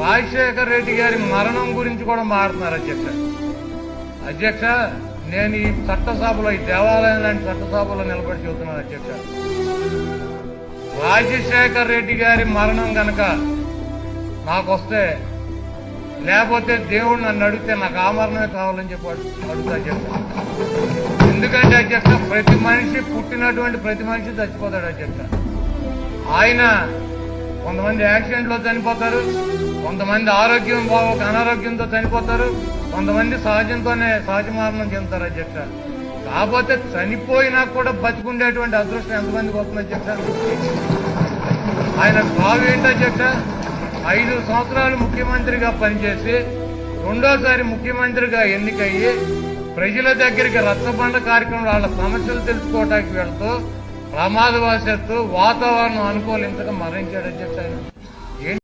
రాజశేఖర్ రెడ్డి గారి మరణం గురించి కూడా మాట్లాడుతున్నారు అధ్యక్ష. అధ్యక్ష, నేను ఈ చట్టసభలో, ఈ దేవాలయం లాంటి చట్టసభలో నిలబడి చెబుతున్నాను అధ్యక్ష. రాజశేఖర్ రెడ్డి గారి మరణం గనక నాకు వస్తే, లేకపోతే దేవుడు నన్ను అడిగితే నాకు ఆ మరణమే కావాలని చెప్పి అడుగుతా అధ్యక్ష. ఎందుకంటే అధ్యక్ష, ప్రతి మనిషి, పుట్టినటువంటి ప్రతి మనిషి చచ్చిపోతాడు అధ్యక్ష. ఆయన కొంతమంది యాక్సిడెంట్లో చనిపోతారు, కొంతమంది ఆరోగ్యం బాగోక అనారోగ్యంతో చనిపోతారు, కొంతమంది సహజ మరణం చెందుతారు అధ్యక్ష. కాకపోతే చనిపోయినా కూడా బతికుండేటువంటి అదృష్టం ఎంతమందికి వస్తుంది అధ్యక్ష? ఆయన బాగు ఏంటి అధ్యక్ష? 5 సంవత్సరాలు ముఖ్యమంత్రిగా పనిచేసి రెండోసారి ముఖ్యమంత్రిగా ఎన్నికయ్యి ప్రజల దగ్గరికి రచ్చబండ కార్యక్రమం, వాళ్ళ సమస్యలు తెలుసుకోవడానికి వెళ్తూ ప్రమాదవశాత్తు వాతావరణం అనుకూలించక మరణించాడు అధ్యక్ష. ఆయన